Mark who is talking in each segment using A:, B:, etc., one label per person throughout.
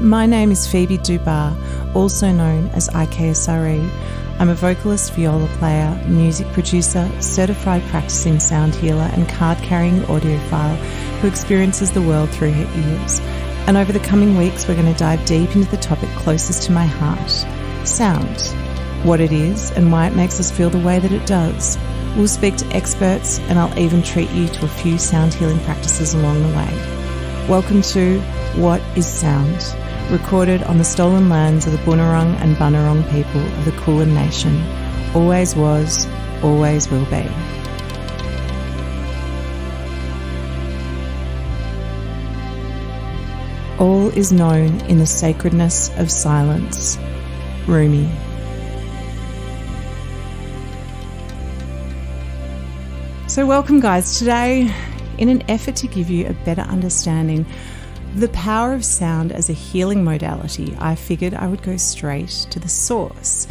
A: My name is Phoebe Dubar, also known as IKSRE. I'm a vocalist, viola player, music producer, certified practicing sound healer and card-carrying audiophile who experiences the world through her ears. And over the coming weeks, we're going to dive deep into the topic closest to my heart, sound, what it is and why it makes us feel the way that it does. We'll speak to experts and I'll even treat you to a few sound healing practices along the way. Welcome to What is Sound? Recorded on the stolen lands of the Bunurong and Bunurong people of the Kulin Nation. Always was, always will be. All is known in the sacredness of silence. Rumi. So welcome guys. Today, in an effort to give you a better understanding of the power of sound as a healing modality, I figured I would go straight to the source.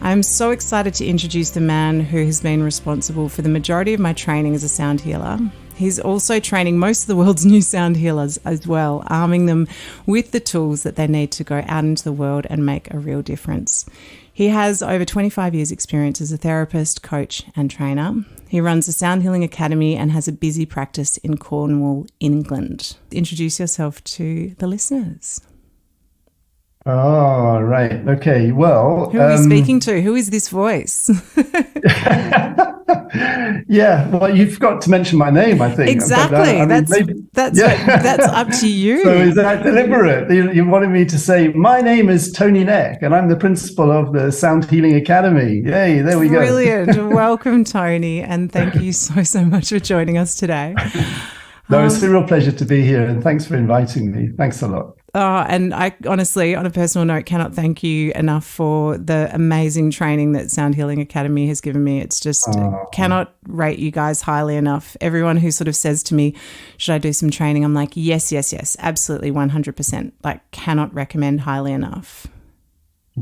A: I'm so excited to introduce the man who has been responsible for the majority of my training as a sound healer. He's also training most of the world's new sound healers as well, arming them with the tools that they need to go out into the world and make a real difference. He has over 25 years experience as a therapist, coach and trainer. He runs a sound healing academy and has a busy practice in Cornwall, England. Introduce yourself to the listeners.
B: Oh, right. Okay. Well,
A: who are we speaking to? Who is this voice?
B: Yeah. Well, you've got to mention my name, I think.
A: Exactly. That's up to you.
B: So is that deliberate? You wanted me to say, my name is Tony Neck and I'm the principal of the Sound Healing Academy. Yay, there we go.
A: Brilliant. Welcome, Tony. And thank you so much for joining us today.
B: No, it's a real pleasure to be here and thanks for inviting me. Thanks a lot.
A: And I honestly, on a personal note, cannot thank you enough for the amazing training that Sound Healing Academy has given me. It's just cannot rate you guys highly enough. Everyone who sort of says to me, should I do some training? I'm like, yes, absolutely, 100%. Like, cannot recommend highly enough.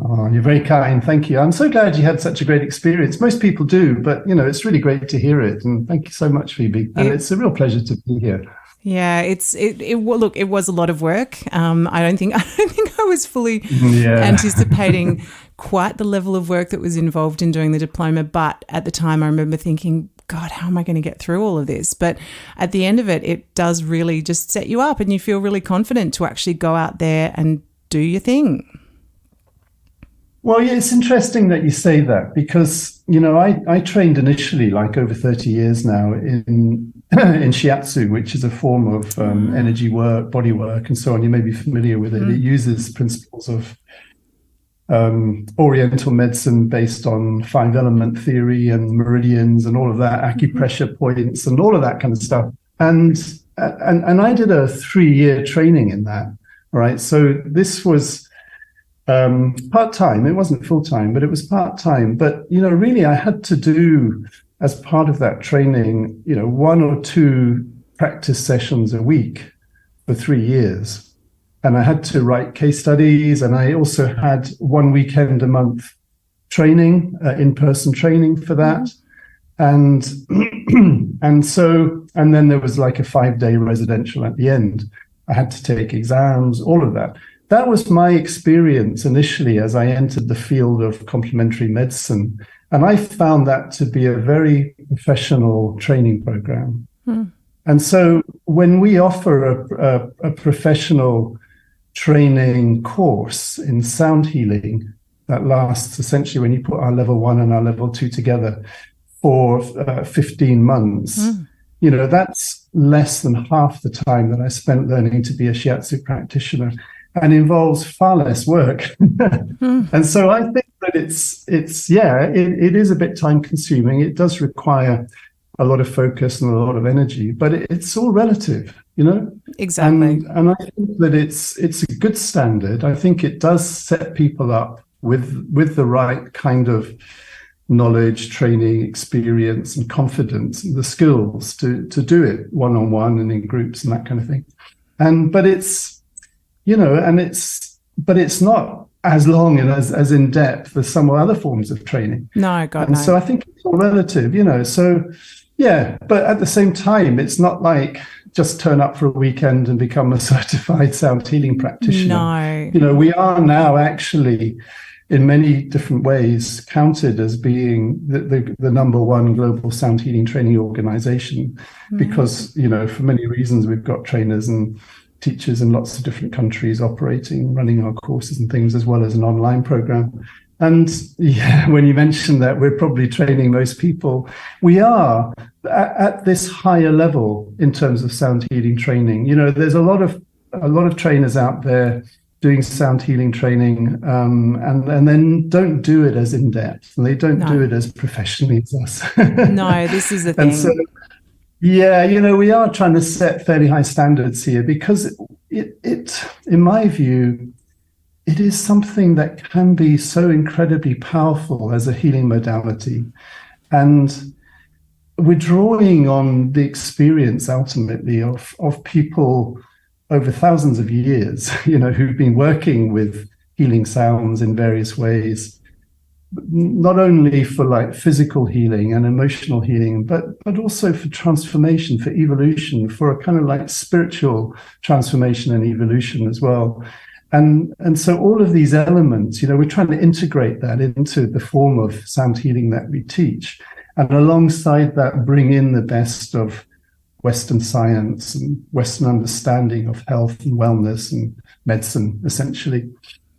B: Oh, you're very kind. Thank you. I'm so glad you had such a great experience. Most people do, but, it's really great to hear it. And thank you so much, Phoebe. And it's a real pleasure to be here.
A: Yeah, it was a lot of work. I don't think I was fully anticipating quite the level of work that was involved in doing the diploma. But at the time, I remember thinking, God, how am I going to get through all of this? But at the end of it, it does really just set you up and you feel really confident to actually go out there and do your thing.
B: Well, yeah, it's interesting that you say that because, I trained initially, like over 30 years now, in shiatsu, which is a form of energy work, body work, and so on. You may be familiar with it. It uses principles of Oriental medicine based on 5-element theory and meridians and all of that, acupressure points and all of that kind of stuff. And I did a 3-year training in that. All right. So this was part-time. It wasn't full-time, but it was part-time. But, really I had to do, as part of that training, 1 or 2 practice sessions a week for 3 years. And I had to write case studies. And I also had 1 weekend a month training, in-person training for that. And then there was like a 5-day residential at the end. I had to take exams, all of that. That was my experience initially as I entered the field of complementary medicine. And I found that to be a very professional training program. And so when we offer a professional training course in sound healing that lasts essentially, when you put our level 1 and our level 2 together, for 15 months, that's less than half the time that I spent learning to be a shiatsu practitioner. And involves far less work. And so I think that it is a bit time consuming. It does require a lot of focus and a lot of energy, but it's all relative,
A: Exactly.
B: And I think that it's a good standard. I think it does set people up with the right kind of knowledge, training, experience and confidence and the skills to do it one-on-one and in groups and that kind of thing. But it's not as long and as in depth as some other forms of training.
A: No, God,
B: and
A: no.
B: So I think it's all relative, So, yeah, but at the same time, it's not like just turn up for a weekend and become a certified sound healing practitioner.
A: No.
B: We are now actually, in many different ways, counted as being the number one global sound healing training organization, because, for many reasons, we've got trainers and teachers in lots of different countries operating, running our courses and things, as well as an online program. And when you mentioned that we're probably training most people, we are at this higher level in terms of sound healing training. There's a lot of trainers out there doing sound healing training, and then don't do it as in depth, and they don't do it as professionally as us.
A: No, this is the thing.
B: And so, we are trying to set fairly high standards here, because it, in my view, it is something that can be so incredibly powerful as a healing modality. And we're drawing on the experience ultimately of people over thousands of years, who've been working with healing sounds in various ways, not only for like physical healing and emotional healing, but also for transformation, for evolution, for a kind of like spiritual transformation and evolution as well. And so all of these elements, we're trying to integrate that into the form of sound healing that we teach. And alongside that, bring in the best of Western science and Western understanding of health and wellness and medicine, essentially,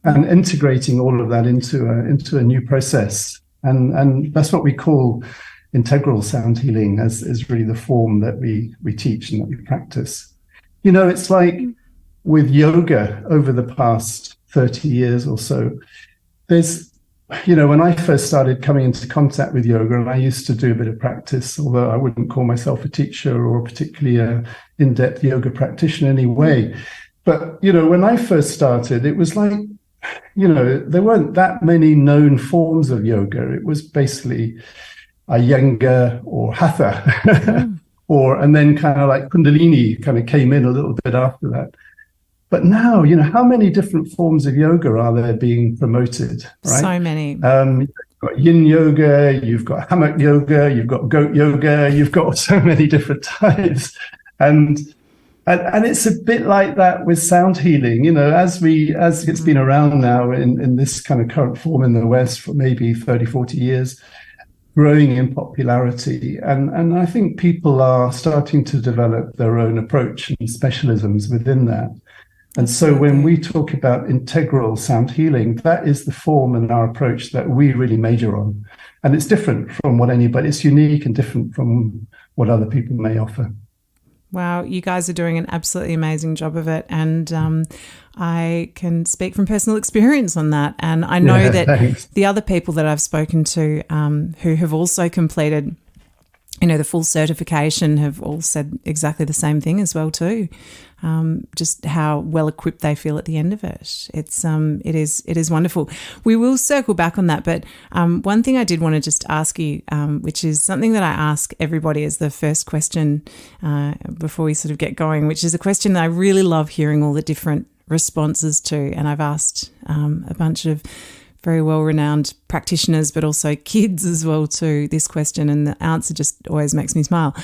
B: and integrating all of that into a new process. And that's what we call integral sound healing, as really the form that we teach and that we practice. It's like with yoga over the past 30 years or so, there's, when I first started coming into contact with yoga, and I used to do a bit of practice, although I wouldn't call myself a teacher or particularly an in-depth yoga practitioner anyway. But, when I first started, it was like, there weren't that many known forms of yoga. It was basically Iyengar or Hatha, and then kind of like Kundalini kind of came in a little bit after that. But now, how many different forms of yoga are there being promoted, right?
A: So many.
B: You've got yin yoga, you've got hammock yoga, you've got goat yoga, you've got so many different types. And it's a bit like that with sound healing, as it's been around now in this kind of current form in the West for maybe 30, 40 years, growing in popularity. And I think people are starting to develop their own approach and specialisms within that. And so when we talk about integral sound healing, that is the form and our approach that we really major on. And it's different from it's unique and different from what other people may offer.
A: Wow, you guys are doing an absolutely amazing job of it. And I can speak from personal experience on that. And I know that the other people that I've spoken to who have also completed the full certification have all said exactly the same thing as well too. Just how well equipped they feel at the end of it. It is wonderful. We will circle back on that, but one thing I did want to just ask you, which is something that I ask everybody as the first question before we sort of get going, which is a question that I really love hearing all the different responses to, and I've asked a bunch of very well-renowned practitioners, but also kids as well to this question, and the answer just always makes me smile.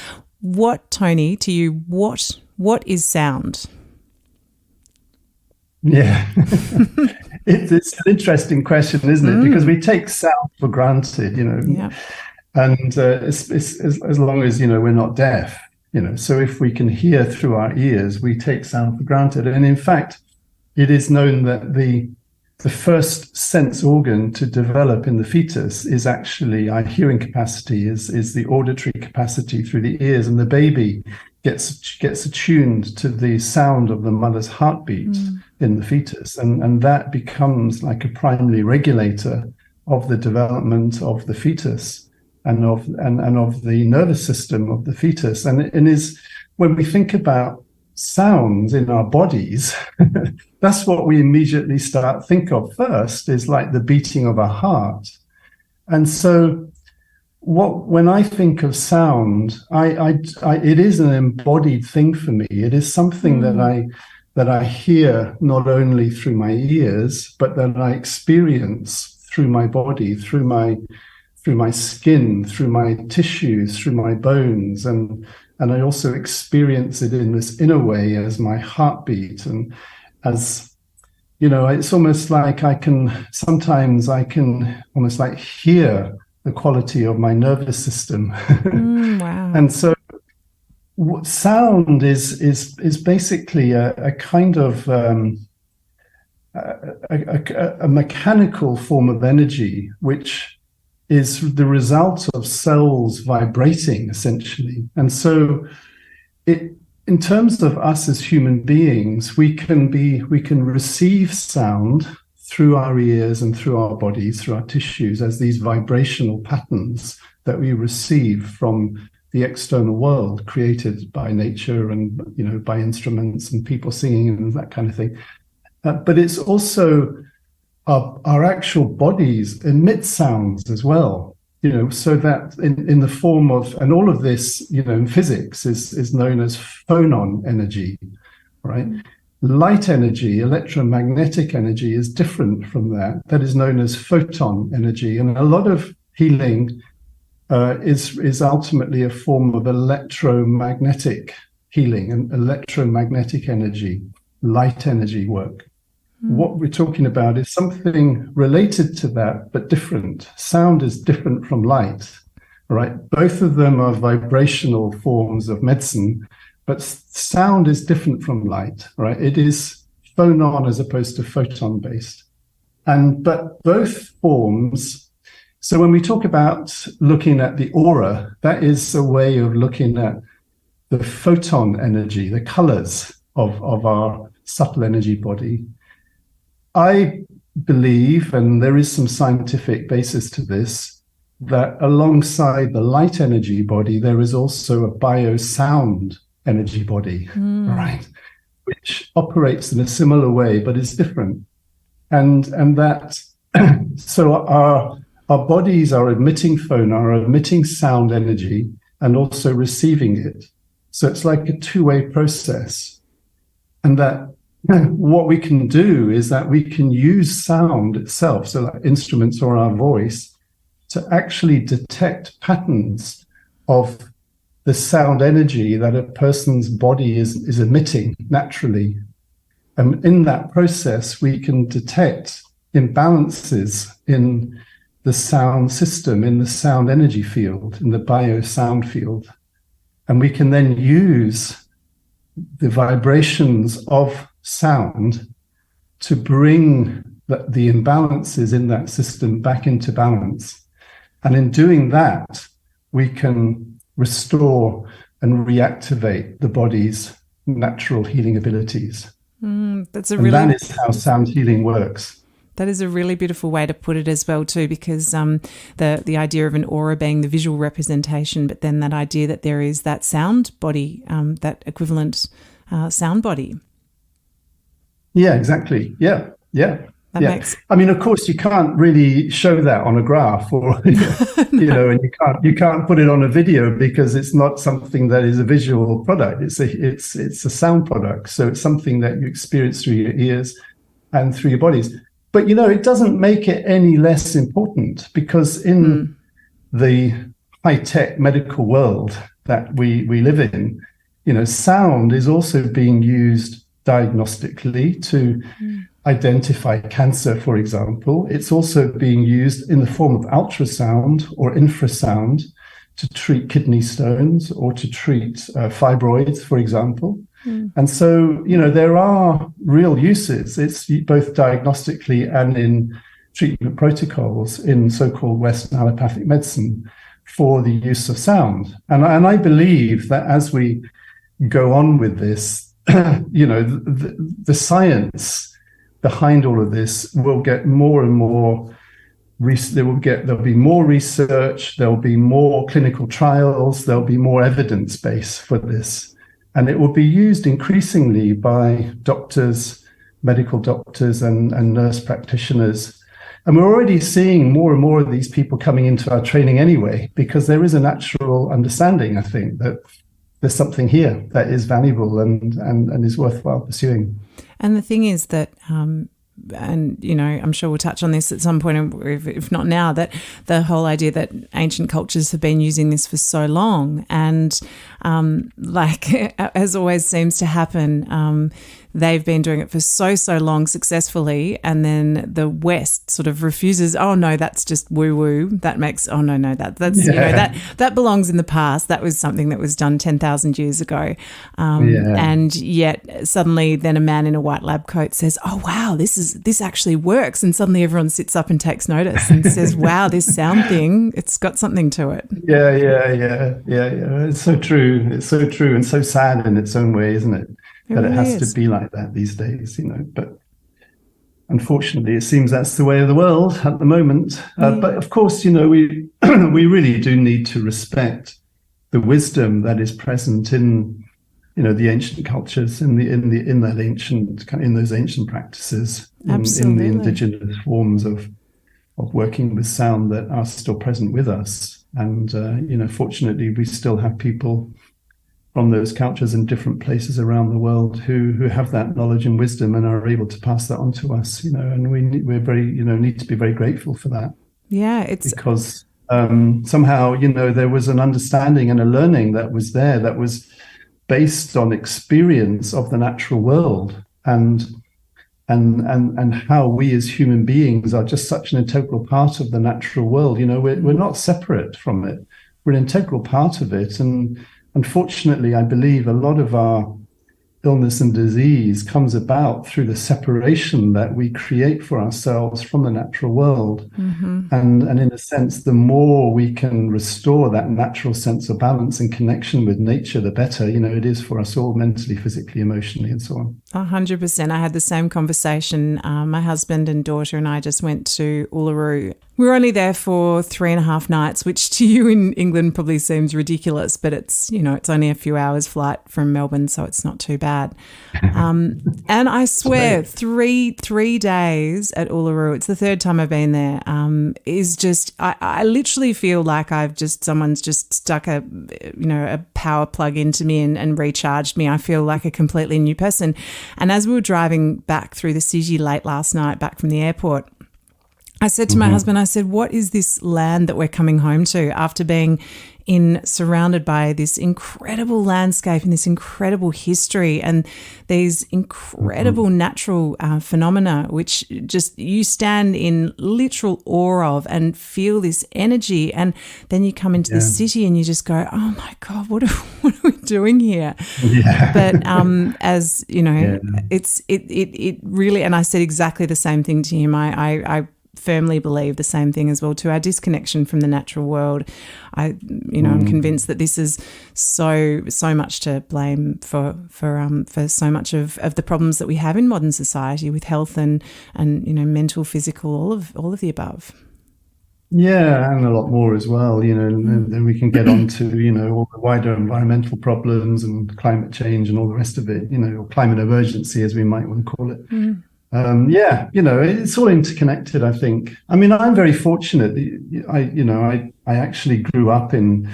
A: Tony, to you, what is sound?
B: Yeah, it's an interesting question, isn't it? Because we take sound for granted, and it's as long as, we're not deaf, so if we can hear through our ears, we take sound for granted. And in fact, it is known that the first sense organ to develop in the fetus is actually our hearing capacity, is the auditory capacity through the ears, and the baby gets attuned to the sound of the mother's heartbeat in the fetus, and that becomes like a primary regulator of the development of the fetus and of the nervous system of the fetus. And is when we think about sounds in our bodies, that's what we immediately think of first, is like the beating of our heart. And so when I think of sound, it is an embodied thing for me. It is something that I hear not only through my ears, but that I experience through my body, through my skin, through my tissues, through my bones, and And I also experience it in this inner way as my heartbeat. And as, it's almost like I can almost like hear the quality of my nervous system.
A: Wow.
B: And so sound is basically a kind of a mechanical form of energy, which is the result of cells vibrating, essentially. And so in terms of us as human beings, we can receive sound through our ears and through our bodies, through our tissues, as these vibrational patterns that we receive from the external world created by nature and, by instruments and people singing and that kind of thing. But it's also our actual bodies emit sounds as well, so that in the form of, and all of this, in physics is known as phonon energy, right? Light energy, electromagnetic energy is different from that. That is known as photon energy. And a lot of healing is ultimately a form of electromagnetic healing and electromagnetic energy, light energy work. What we're talking about is something related to that, but different. Sound is different from light, right? Both of them are vibrational forms of medicine, but sound is different from light, right? It is phonon as opposed to photon based. But both forms, so when we talk about looking at the aura, that is a way of looking at the photon energy, the colors of our subtle energy body. I believe, and there is some scientific basis to this, that alongside the light energy body, there is also a biosound energy body, right? Which operates in a similar way, but is different. And that, so our bodies are emitting are emitting sound energy and also receiving it. So it's like a two-way process. And that what we can do is that we can use sound itself, so like instruments or our voice, to actually detect patterns of the sound energy that a person's body is emitting naturally. And in that process, we can detect imbalances in the sound system, in the sound energy field, in the biosound field. And we can then use the vibrations of sound to bring the imbalances in that system back into balance. And in doing that, we can restore and reactivate the body's natural healing abilities. That is how sound healing works.
A: That is a really beautiful way to put it as well too, because the idea of an aura being the visual representation, but then that idea that there is that sound body, that equivalent sound body.
B: Yeah, exactly. Yeah.
A: Makes...
B: I mean, of course, you can't really show that on a graph, or no. And you can't put it on a video because it's not something that is a visual product. It's a sound product. So it's something that you experience through your ears and through your bodies. But it doesn't make it any less important, because in the high-tech medical world that we live in, sound is also being used diagnostically to identify cancer, for example. It's also being used in the form of ultrasound or infrasound to treat kidney stones or to treat fibroids, for example. And so, there are real uses. It's both diagnostically and in treatment protocols in so-called Western allopathic medicine for the use of sound. And I believe that as we go on with this, the science behind all of this will get more and more. There'll be more research. There'll be more clinical trials. There'll be more evidence base for this, and it will be used increasingly by doctors, medical doctors, and nurse practitioners. And we're already seeing more and more of these people coming into our training anyway, because there is a natural understanding, I think, that there's something here that is valuable and is worthwhile pursuing.
A: And the thing is that and, you know, I'm sure we'll touch on this at some point, if not now, that the whole idea that ancient cultures have been using this for so long, and like as always seems to happen, they've been doing it for so long successfully, and then the West sort of refuses. Oh no, that's just woo woo. That makes that's you know, that belongs in the past. That was something that was done 10,000 years ago, and yet suddenly then a man in a white lab coat says, "Oh wow, this actually works," and suddenly everyone sits up and takes notice and says, "Wow, this sound thing, it's got something to it."
B: Yeah. It's so true. It's so true, and so sad in its own way, isn't it? That it has to be like that these days, you know. But unfortunately, it seems that's the way of the world at the moment. But of course, you know, we we really do need to respect the wisdom that is present in, you know, the ancient cultures, in those ancient practices, in the indigenous forms of working with sound that are still present with us. And you know, fortunately, we still have people from those cultures in different places around the world who have that knowledge and wisdom and are able to pass that on to us, you know, and we're very, you know, need to be very grateful for that.
A: Yeah, it's
B: because somehow, you know, there was an understanding and a learning that was there that was based on experience of the natural world, and how we as human beings are just such an integral part of the natural world. You know, we're not separate from it. We're an integral part of it. And unfortunately, I believe a lot of our illness and disease comes about through the separation that we create for ourselves from the natural world. And in a sense, the more we can restore that natural sense of balance and connection with nature, the better, you know, it is for us all, mentally, physically, emotionally, and so on.
A: 100%. I had the same conversation. My husband and daughter and I just went to Uluru. We were only there for 3.5 nights, which to you in England probably seems ridiculous, but it's, you know, it's only a few hours flight from Melbourne, so it's not too bad. And I swear, three days at Uluru, it's the third time I've been there, is just, I literally feel like someone's just stuck a power plug into me and recharged me. I feel like a completely new person. And as we were driving back through the city late last night, back from the airport, I said to my husband, I said, what is this land that we're coming home to after being surrounded by this incredible landscape and this incredible history and these incredible natural phenomena, which just you stand in literal awe of and feel this energy. And then you come into the city and you just go, oh my God, what are we doing here? Yeah. But as you know, it really, and I said exactly the same thing to him. I firmly believe the same thing as well, to our disconnection from the natural world. I'm convinced that this is so much to blame for so much of the problems that we have in modern society with health and you know, mental, physical, all of the above.
B: Yeah, and a lot more as well, you know, and then we can get on to, you know, all the wider environmental problems and climate change and all the rest of it, you know, or climate emergency, as we might want to call it. You know, it's all interconnected, I think. I mean, I'm very fortunate. I actually grew up in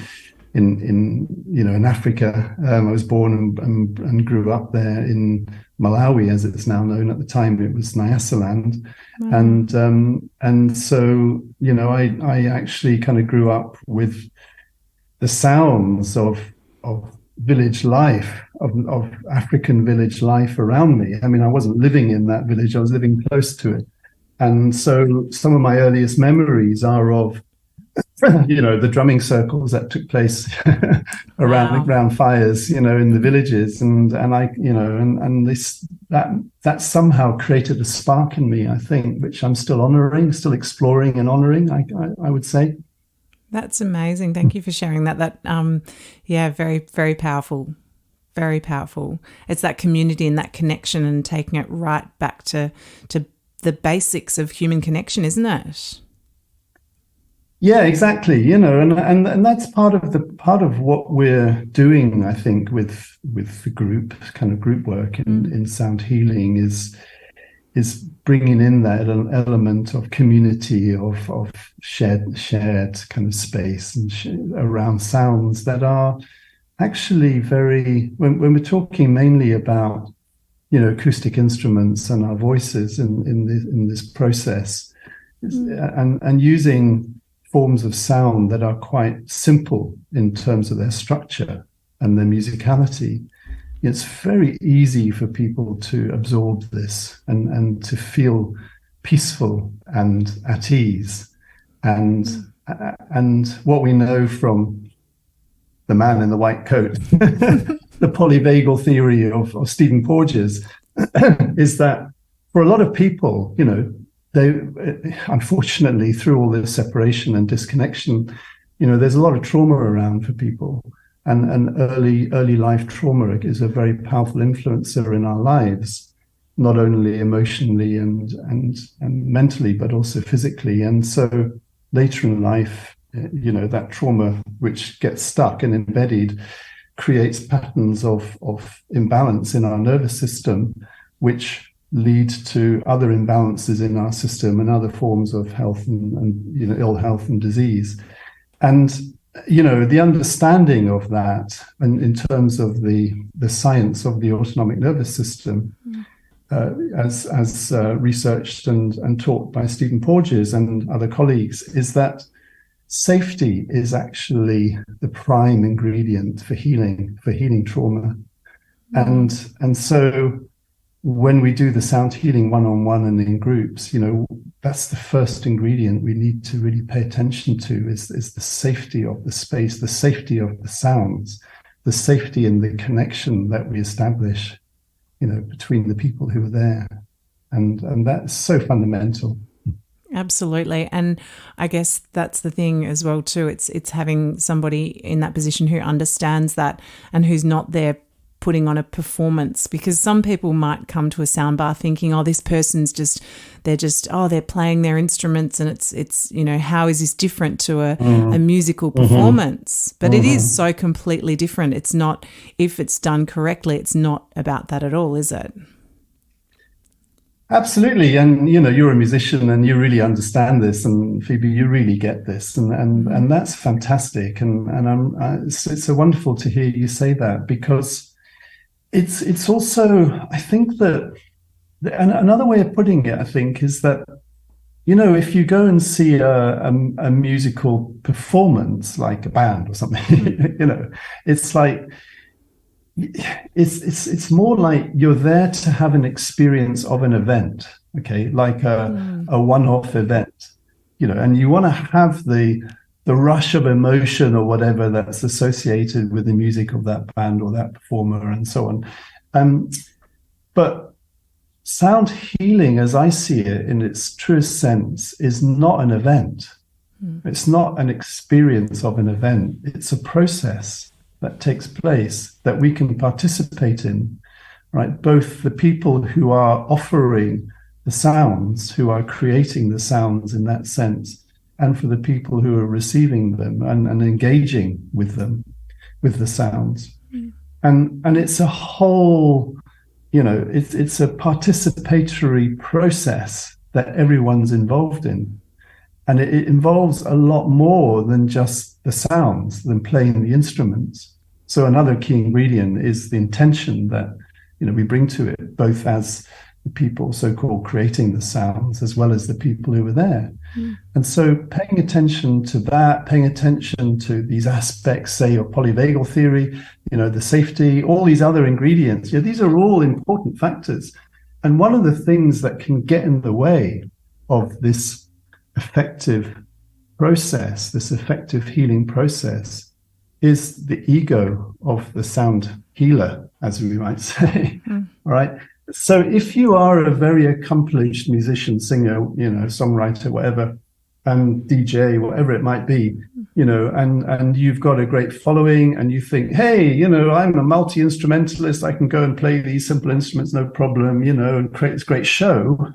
B: Africa. I was born and grew up there in Malawi, as it's now known. At the time, it was Nyasaland. Wow. And so, you know, I actually kind of grew up with the sounds of village life, of African village life around me. I mean, I wasn't living in that village, I was living close to it. And so some of my earliest memories are of, you know, the drumming circles that took place around fires, you know, in the villages. And I, you know, and this, that somehow created a spark in me, I think, which I'm still honoring, still exploring and honoring, I would say.
A: That's amazing. Thank you for sharing that. Very, very powerful. Very powerful. It's that community and that connection and taking it right back to the basics of human connection, isn't it?
B: Yeah, exactly. You know, and that's part of what we're doing, I think, with the group work in sound healing is bringing in that element of community, of shared kind of space and around sounds that are actually very, when we're talking mainly about acoustic instruments and our voices in this process, and using forms of sound that are quite simple in terms of their structure and their musicality. It's very easy for people to absorb this and to feel peaceful and at ease. And what we know from the man in the white coat, the Polyvagal Theory of Stephen Porges, is that for a lot of people, they, unfortunately, through all this separation and disconnection, there's a lot of trauma around for people. And early life trauma is a very powerful influencer in our lives, not only emotionally and mentally, but also physically. And so later in life, that trauma which gets stuck and embedded creates patterns of imbalance in our nervous system, which lead to other imbalances in our system and other forms of health and ill health and disease. And the understanding of that, and in terms of the science of the autonomic nervous system, as researched and taught by Stephen Porges and other colleagues, is that safety is actually the prime ingredient for healing trauma. And so when we do the sound healing one-on-one and in groups, that's the first ingredient we need to really pay attention to is the safety of the space, the safety of the sounds, the safety in the connection that we establish, between the people who are there. And that's so fundamental.
A: Absolutely. And I guess that's the thing as well too. It's having somebody in that position who understands that and who's not there putting on a performance, because some people might come to a soundbar thinking, this person's they're playing their instruments, and it's how is this different to a musical performance? But it is so completely different. It's not, if it's done correctly, it's not about that at all, is it?
B: Absolutely. And you're a musician and you really understand this, and Phoebe, you really get this, and that's fantastic. And it's so wonderful to hear you say that, because it's also, I think that, and another way of putting it, I think, is that, if you go and see a musical performance, like a band or something, it's like, it's more like you're there to have an experience of an event, okay, like a one-off event, and you want to have the rush of emotion or whatever that's associated with the music of that band or that performer and so on. But sound healing, as I see it in its truest sense, is not an event. It's not an experience of an event. It's a process that takes place that we can participate in, right? Both the people who are offering the sounds, who are creating the sounds in that sense, and for the people who are receiving them and engaging with them, with the sounds. And it's a whole, it's a participatory process that everyone's involved in. And it involves a lot more than just the sounds, than playing the instruments. So another key ingredient is the intention that, we bring to it, both as the people so-called creating the sounds, as well as the people who were there. And so paying attention to that, paying attention to these aspects, say, of polyvagal theory, the safety, all these other ingredients, these are all important factors. And one of the things that can get in the way of this effective process, this effective healing process, is the ego of the sound healer, as we might say. All right. So if you are a very accomplished musician, singer, songwriter, whatever, and DJ, whatever it might be, and you've got a great following, and you think, hey, I'm a multi-instrumentalist, I can go and play these simple instruments, no problem, and create this great show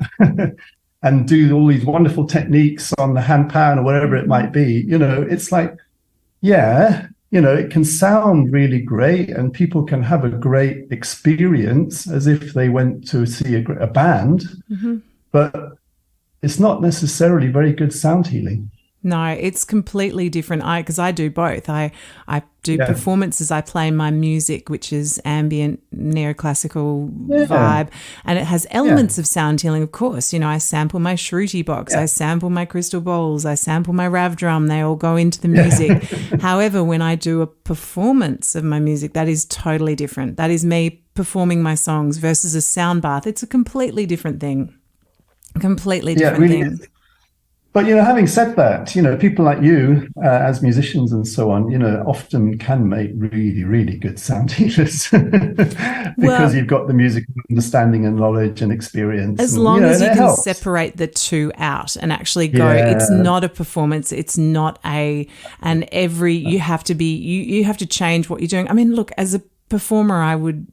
B: and do all these wonderful techniques on the handpan or whatever it might be, it's like, yeah, it can sound really great and people can have a great experience as if they went to see a band, but it's not necessarily very good sound healing.
A: No, it's completely different. Because I do both. I do performances. I play my music, which is ambient, neoclassical vibe, and it has elements of sound healing, of course. You know, I sample my shruti box, I sample my crystal bowls, I sample my rav drum. They all go into the music. However, when I do a performance of my music, that is totally different. That is me performing my songs versus a sound bath. It's a completely different thing. Completely different
B: really
A: thing.
B: Is. But, you know, having said that, you know, people like you as musicians and so on, you know, often can make really, really good sound healers because you've got the musical understanding and knowledge and experience.
A: As long as you can separate the two out and actually go, it's not a performance, it's not you have to be, you have to change what you're doing. I mean, look, as a performer, I would,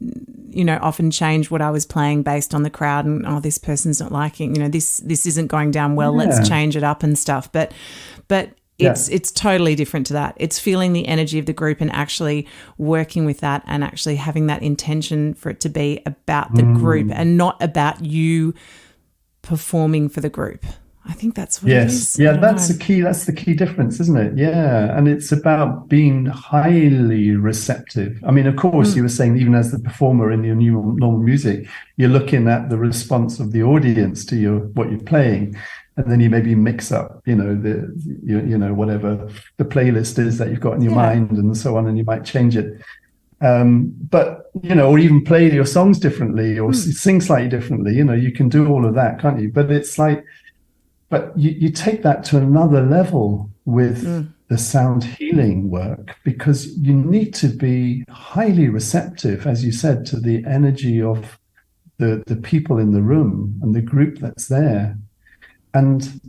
A: you know, often change what I was playing based on the crowd and, this person's not liking, you know, this isn't going down well, let's change it up and stuff. But it's totally different to that. It's feeling the energy of the group and actually working with that and actually having that intention for it to be about the group and not about you performing for the group. I think that's what it is.
B: Yeah, that's the key. That's the key difference, isn't it? Yeah. And it's about being highly receptive. I mean, of course, you were saying even as the performer in your new normal music, you're looking at the response of the audience to what you're playing. And then you maybe mix up, you know, whatever the playlist is that you've got in your mind and so on, and you might change it. But, you know, or even play your songs differently or sing slightly differently. You know, you can do all of that, can't you? But it's like, but you take that to another level with the sound healing work, because you need to be highly receptive, as you said, to the energy of the people in the room and the group that's there. And,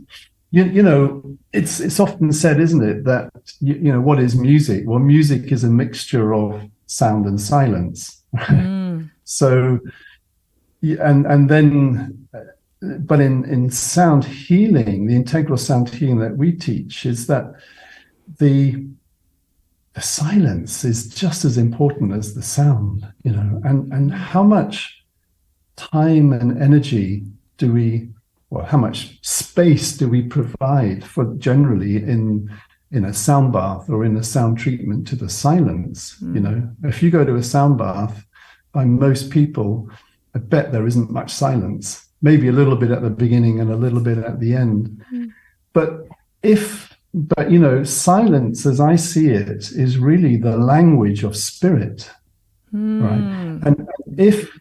B: you know, it's often said, isn't it, that, you know, what is music? Well, music is a mixture of sound and silence. So, and then... But in sound healing, the integral sound healing that we teach is that the silence is just as important as the sound, you know, and how much time and energy how much space do we provide for generally in a sound bath or in a sound treatment to the silence? You know, if you go to a sound bath, by most people, I bet there isn't much silence. Maybe a little bit at the beginning and a little bit at the end. But you know, silence, as I see it, is really the language of spirit, right? And if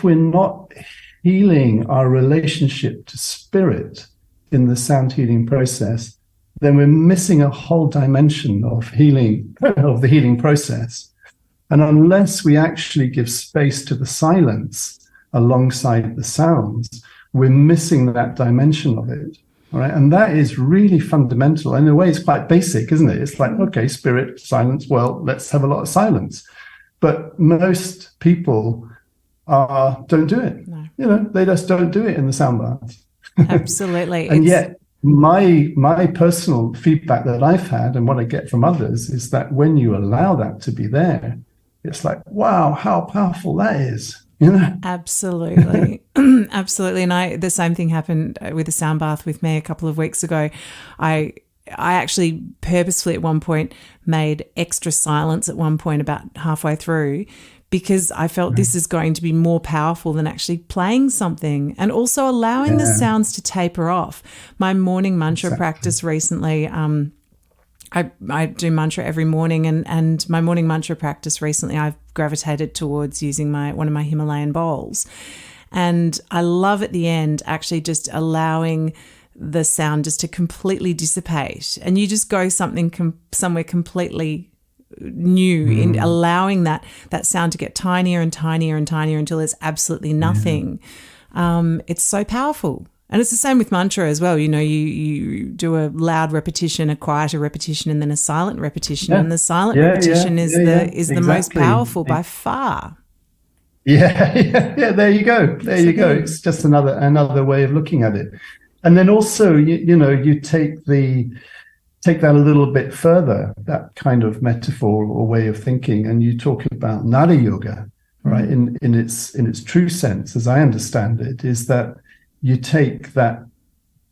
B: we're not healing our relationship to spirit in the sound healing process, then we're missing a whole dimension of healing, of the healing process. And unless we actually give space to the silence alongside the sounds, we're missing that dimension of it. All right. And that is really fundamental. In a way, it's quite basic, isn't it? It's like, okay, spirit, silence, well, let's have a lot of silence. But most people don't do it. No. You know, they just don't do it in the sound baths.
A: Absolutely.
B: And yet my personal feedback that I've had and what I get from others is that when you allow that to be there, it's like, wow, how powerful that is. You know?
A: Absolutely. Absolutely. And the same thing happened with a sound bath with me a couple of weeks ago. I actually purposefully at one point made extra silence at one point about halfway through, because I felt this is going to be more powerful than actually playing something, and also allowing the sounds to taper off. My morning mantra practice recently, I do mantra every morning, and my morning mantra practice recently I've gravitated towards using one of my Himalayan bowls. And I love at the end actually just allowing the sound just to completely dissipate, and you just go somewhere completely new in allowing that sound to get tinier and tinier and tinier until there's absolutely nothing. It's so powerful. And it's the same with mantra as well. You know, you do a loud repetition, a quieter repetition, and then a silent repetition. And the silent repetition is the most powerful by far.
B: Yeah. There you go. You go. It's just another way of looking at it. And then also, you know, you take that a little bit further, that kind of metaphor or way of thinking, and you talk about Nada Yoga, right? In its true sense, as I understand it, is that you take that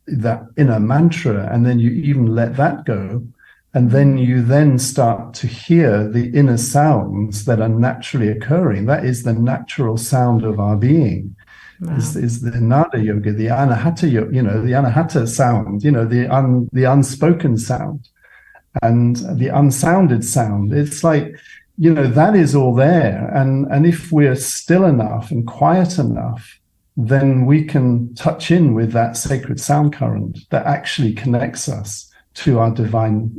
B: that inner mantra, and then you even let that go, and then you then start to hear the inner sounds that are naturally occurring. That is the natural sound of our being. Wow. Is the nada yoga, the anahata yoga, the anahata sound, the unspoken sound and the unsounded sound. It's like, that is all there. And if we're still enough and quiet enough, then we can touch in with that sacred sound current that actually connects us to our divine,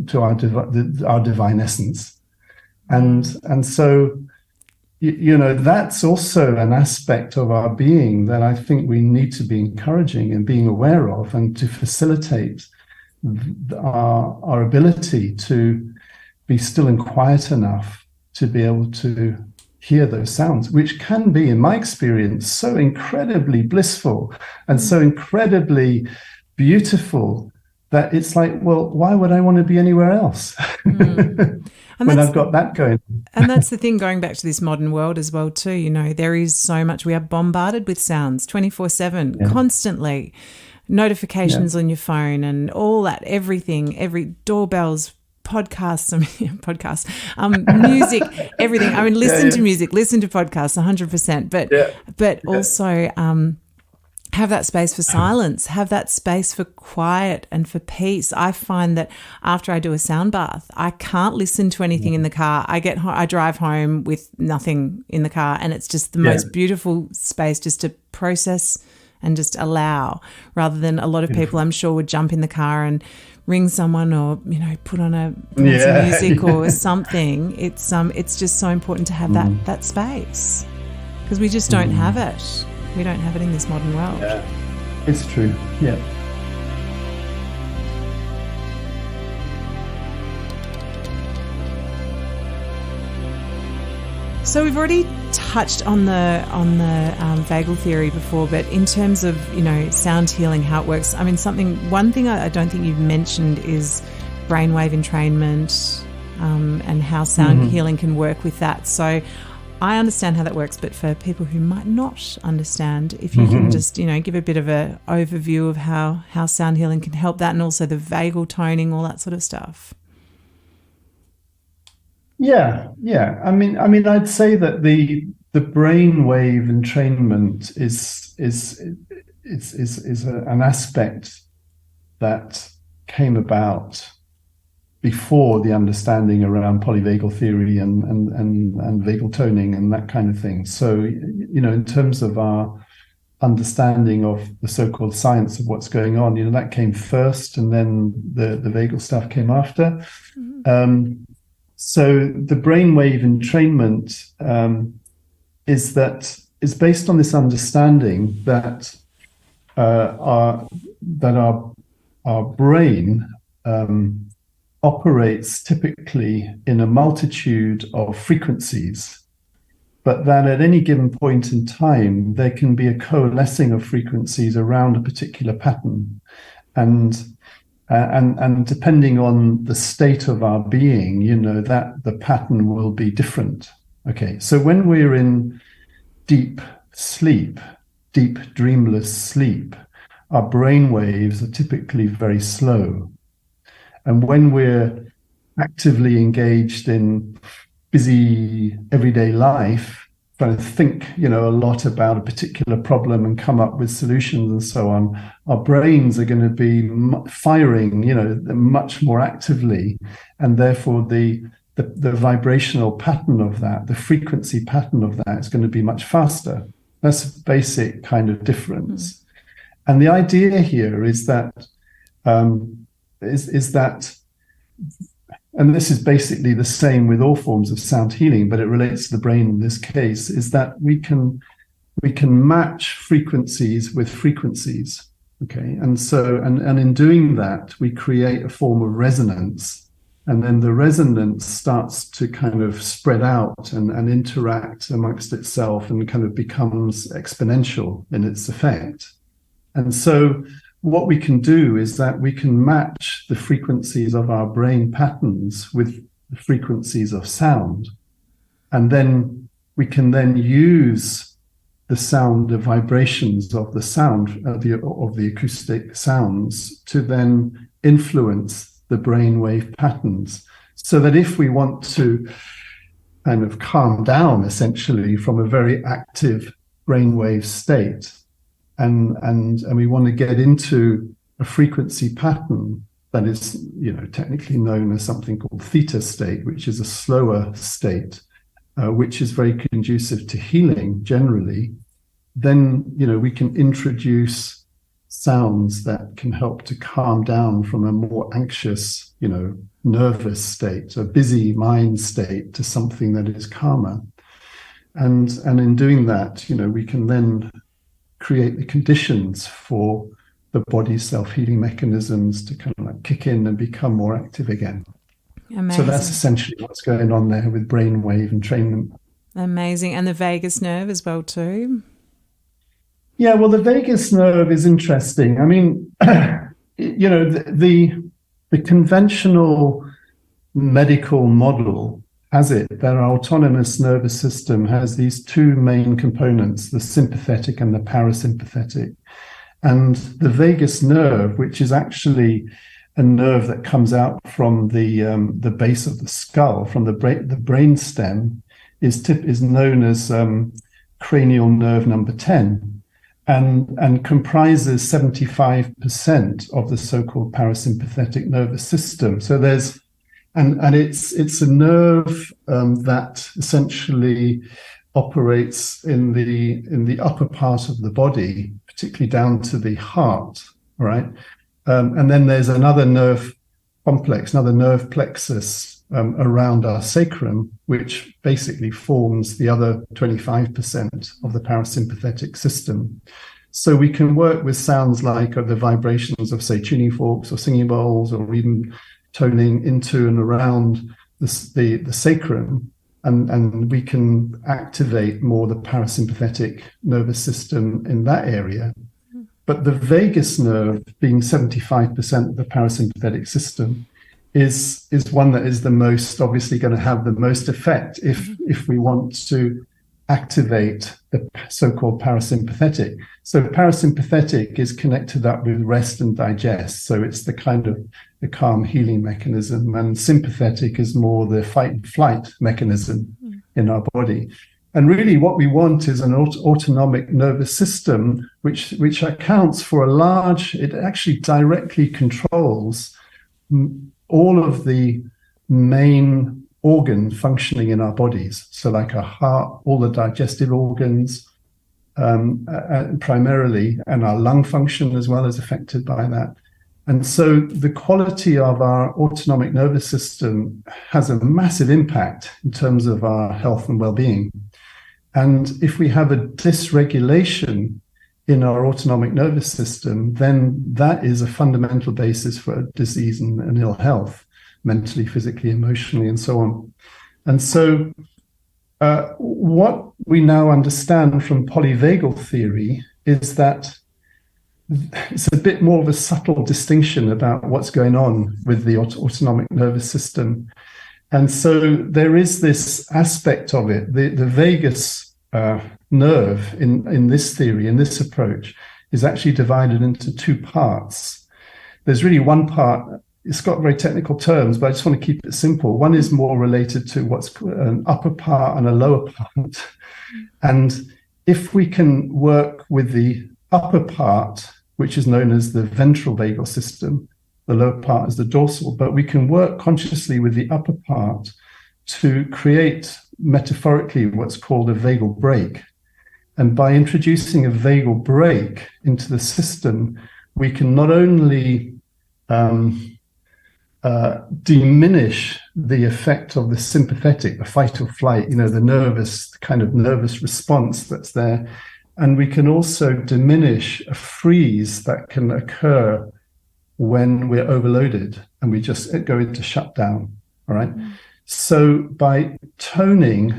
B: to our divine essence. And so, that's also an aspect of our being that I think we need to be encouraging and being aware of, and to facilitate our ability to be still and quiet enough to be able to hear those sounds, which can be, in my experience, so incredibly blissful and so incredibly beautiful that it's like, well, why would I want to be anywhere else when I've got that going?
A: And that's the thing, going back to this modern world as well too, there is so much. We are bombarded with sounds 24/7, constantly. Notifications on your phone and all that, everything, every doorbells, podcasts, music, everything. I mean, listen to music, listen to podcasts 100%, but also have that space for silence, have that space for quiet and for peace. I find that after I do a sound bath, I can't listen to anything in the car. I drive home with nothing in the car, and it's just the most beautiful space just to process and just allow, rather than a lot of people, I'm sure, would jump in the car and ring someone or, put on some music or something. It's just so important to have that space, because we just don't have it. We don't have it in this modern world.
B: Yeah, it's true. Yeah.
A: So we've already touched on the vagal theory before, but in terms of sound healing, how it works. I mean, one thing I don't think you've mentioned is brainwave entrainment, and how sound healing can work with that. So I understand how that works, but for people who might not understand, if you can just give a bit of an overview of how sound healing can help that, and also the vagal toning, all that sort of stuff.
B: Yeah. I mean, I'd say that the brainwave entrainment is an aspect that came about before the understanding around polyvagal theory and vagal toning and that kind of thing. So, in terms of our understanding of the so-called science of what's going on, that came first, and then the vagal stuff came after. So the brainwave entrainment is based on this understanding that our brain operates typically in a multitude of frequencies, but that at any given point in time there can be a coalescing of frequencies around a particular pattern, and depending on the state of our being, that the pattern will be different. Okay, so when we're in deep sleep, deep dreamless sleep, our brain waves are typically very slow. And when we're actively engaged in busy everyday life, trying to think, a lot about a particular problem and come up with solutions and so on, our brains are going to be firing, much more actively, and therefore the vibrational pattern of that, the frequency pattern of that, is going to be much faster. That's a basic kind of difference. And the idea here is that and this is basically the same with all forms of sound healing, but it relates to the brain in this case, is that we can match frequencies with frequencies. Okay, and so and in doing that, we create a form of resonance, and then the resonance starts to kind of spread out and interact amongst itself, and kind of becomes exponential in its effect. And so what we can do is that we can match the frequencies of our brain patterns with the frequencies of sound. And then we can then use the sound, the vibrations of the sound, of the acoustic sounds, to then influence the brainwave patterns. So that if we want to kind of calm down, essentially, from a very active brainwave state, and we want to get into a frequency pattern that is, technically known as something called theta state, which is a slower state, which is very conducive to healing generally, then, we can introduce sounds that can help to calm down from a more anxious, nervous state, a busy mind state, to something that is calmer. And in doing that, we can then create the conditions for the body's self-healing mechanisms to kind of like kick in and become more active again.
A: Amazing.
B: So that's essentially what's going on there with brainwave entrainment. Amazing.
A: And the vagus nerve as well too?
B: Yeah, well, the vagus nerve is interesting. I mean, the conventional medical model has it that our autonomous nervous system has these two main components, the sympathetic and the parasympathetic. And the vagus nerve, which is actually a nerve that comes out from the base of the skull, from the brain stem, is known as cranial nerve number 10, and comprises 75% of the so-called parasympathetic nervous system. So there's and it's a nerve that essentially operates in the upper part of the body, particularly down to the heart, right? And then there's another nerve complex, another nerve plexus around our sacrum, which basically forms the other 25% of the parasympathetic system. So we can work with sounds like the vibrations of, say, tuning forks or singing bowls, or even toning into and around the sacrum, and we can activate more the parasympathetic nervous system in that area. But the vagus nerve, being 75% of the parasympathetic system, is one that is the most obviously going to have the most effect if we want to activate the so-called parasympathetic. So parasympathetic is connected up with rest and digest. So it's the kind of the calm healing mechanism, and sympathetic is more the fight and flight mechanism in our body. And really what we want is an autonomic nervous system, which accounts for it actually directly controls all of the main organ functioning in our bodies. So like our heart, all the digestive organs, primarily, and our lung function as well is affected by that. And so the quality of our autonomic nervous system has a massive impact in terms of our health and well-being. And if we have a dysregulation in our autonomic nervous system, then that is a fundamental basis for disease and ill health, mentally, physically, emotionally, and so on. And so what we now understand from polyvagal theory is that it's a bit more of a subtle distinction about what's going on with the autonomic nervous system. And so there is this aspect of it, the vagus nerve in this theory, in this approach, is actually divided into two parts. There's really one part, it's got very technical terms, but I just want to keep it simple. One is more related to what's an upper part and a lower part. And if we can work with the upper part, which is known as the ventral vagal system, the lower part is the dorsal, but we can work consciously with the upper part to create metaphorically what's called a vagal brake. And by introducing a vagal brake into the system, we can not only diminish the effect of the sympathetic, the fight or flight, the kind of nervous response that's there. And we can also diminish a freeze that can occur when we're overloaded and we just go into shutdown. All right. So by toning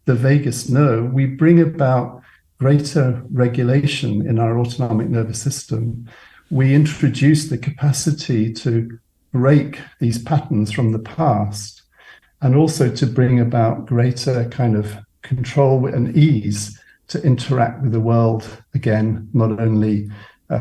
B: the vagus nerve, we bring about greater regulation in our autonomic nervous system. We introduce the capacity to break these patterns from the past, and also to bring about greater kind of control and ease to interact with the world again, not only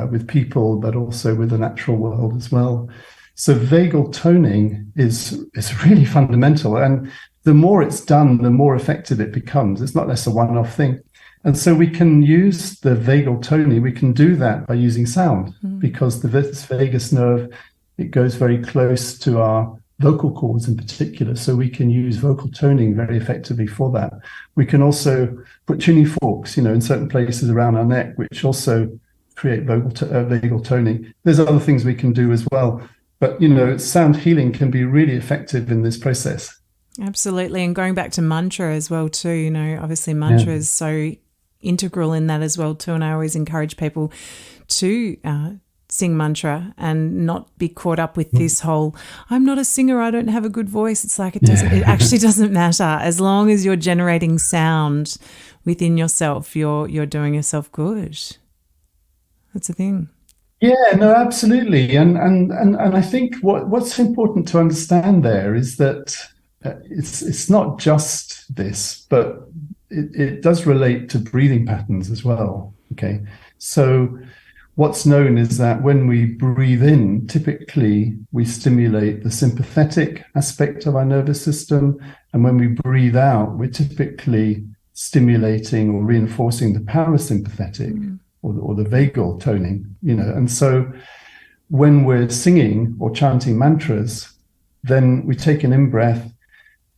B: with people, but also with the natural world as well. So vagal toning is really fundamental. And the more it's done, the more effective it becomes. It's not just a one-off thing. And so we can use the vagal toning. We can do that by using sound, because the vagus nerve, it goes very close to our vocal cords in particular. So we can use vocal toning very effectively for that. We can also put tuning forks, in certain places around our neck, which also create vagal toning. There's other things we can do as well. But, sound healing can be really effective in this process.
A: Absolutely. And going back to mantra as well too, obviously mantra is so integral in that as well too. And I always encourage people to sing mantra and not be caught up with this whole, I'm not a singer, I don't have a good voice. It's like it actually doesn't matter. As long as you're generating sound within yourself, you're doing yourself good. That's the thing.
B: Yeah, no, absolutely. And I think what's important to understand there is that it's not just this, but it does relate to breathing patterns as well. Okay. So what's known is that when we breathe in, typically we stimulate the sympathetic aspect of our nervous system. And when we breathe out, we're typically stimulating or reinforcing the parasympathetic or the vagal toning, And so when we're singing or chanting mantras, then we take an in-breath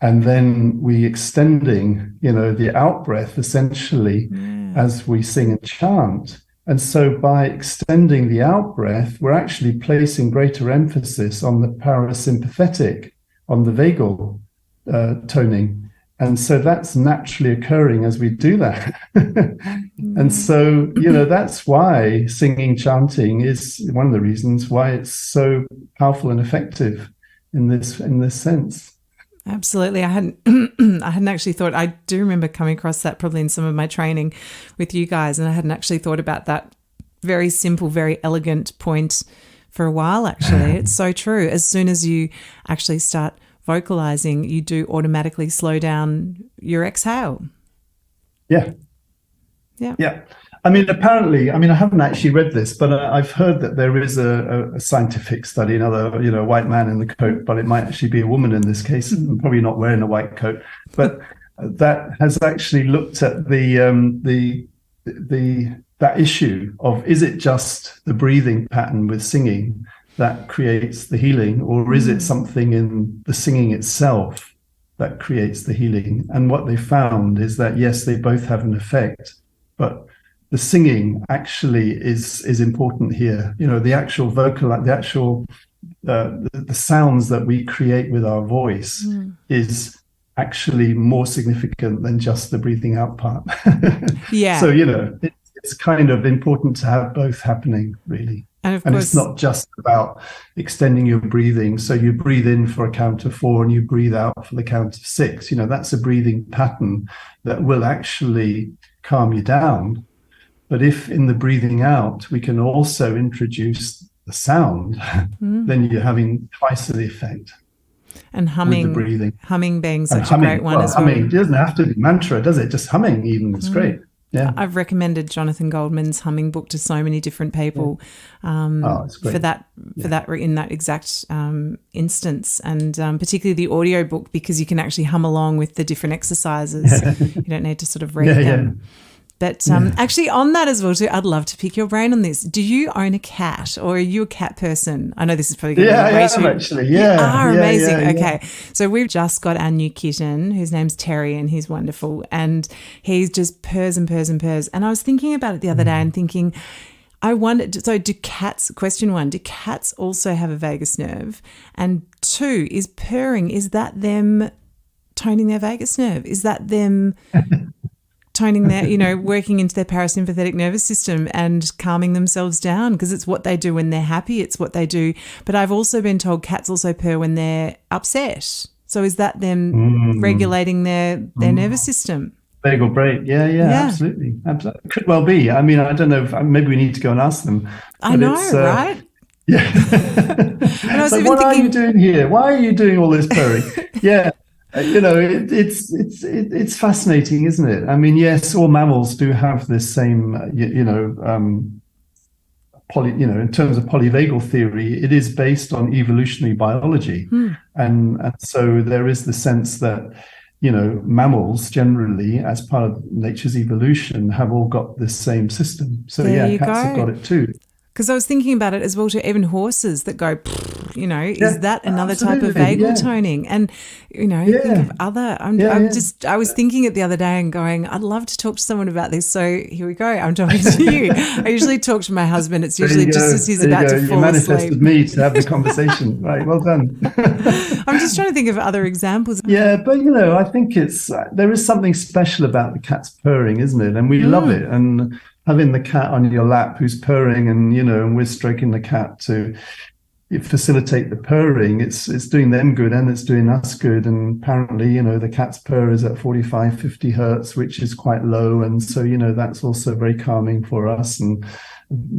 B: and then we extending, the out-breath essentially as we sing and chant. And so by extending the out-breath, we're actually placing greater emphasis on the parasympathetic, on the vagal toning. And so that's naturally occurring as we do that. And so, that's why singing, chanting is one of the reasons why it's so powerful and effective in this sense.
A: Absolutely. I hadn't actually thought, I do remember coming across that probably in some of my training with you guys, and I hadn't actually thought about that very simple, very elegant point for a while, actually. It's so true. As soon as you actually start vocalizing, you do automatically slow down your exhale.
B: Yeah. Apparently, I haven't actually read this, but I've heard that there is a scientific study, another, white man in the coat, but it might actually be a woman in this case, and probably not wearing a white coat, but that has actually looked at that issue of, is it just the breathing pattern with singing that creates the healing, or is it something in the singing itself that creates the healing? And what they found is that, yes, they both have an effect, but the singing actually is important here. The actual vocal, the sounds that we create with our voice is actually more significant than just the breathing out part.
A: Yeah.
B: So, it's kind of important to have both happening, really. And it's not just about extending your breathing. So you breathe in for a count of 4 and you breathe out for the count of 6. That's a breathing pattern that will actually calm you down. But if in the breathing out, we can also introduce the sound, then you're having twice the effect.
A: And humming,
B: breathing.
A: Humming being such a great one as well.
B: Humming, it doesn't have to be mantra, does it? Just humming even is great. Yeah,
A: I've recommended Jonathan Goldman's humming book to so many different people for that in that exact instance, and particularly the audio book, because you can actually hum along with the different exercises. You don't need to sort of read them. But actually on that as well too, I'd love to pick your brain on this. Do you own a cat, or are you a cat person? I know this is probably going to be way too...
B: actually. Yeah,
A: you are amazing.
B: Yeah.
A: Okay. So we've just got our new kitten, whose name's Terry, and he's wonderful. And he's just purrs and purrs and purrs. And I was thinking about it the other day and thinking, I wonder, so question 1, do cats also have a vagus nerve? And 2, is purring, is that them toning their vagus nerve? Is that them... toning their, working into their parasympathetic nervous system and calming themselves down, because it's what they do when they're happy. It's what they do. But I've also been told cats also purr when they're upset. So is that them regulating their nervous system?
B: Vagal break. Yeah, absolutely. Could well be. I don't know if maybe we need to go and ask them.
A: I know, right?
B: Yeah.
A: And I was
B: so what are you doing here? Why are you doing all this purring? Yeah. It's fascinating, isn't it? I mean, yes, all mammals do have this same, in terms of polyvagal theory, it is based on evolutionary biology, and so there is the sense that mammals generally, as part of nature's evolution, have all got this same system. So cats have got it too.
A: Because I was thinking about it as well too, even horses that go, is that another type of vagal toning? And, think of other, I was thinking it the other day and going, I'd love to talk to someone about this. So here we go. I'm talking to you. I usually talk to my husband. It's usually just as he's about to fall asleep. You manifested
B: me to have the conversation. Right. Well done.
A: I'm just trying to think of other examples.
B: Yeah. But, I think there is something special about the cat's purring, isn't it? And we love it. And having the cat on your lap who's purring and we're stroking the cat to facilitate the purring, it's doing them good and it's doing us good. And apparently the cat's purr is at 45-50 hertz, which is quite low, and so that's also very calming for us and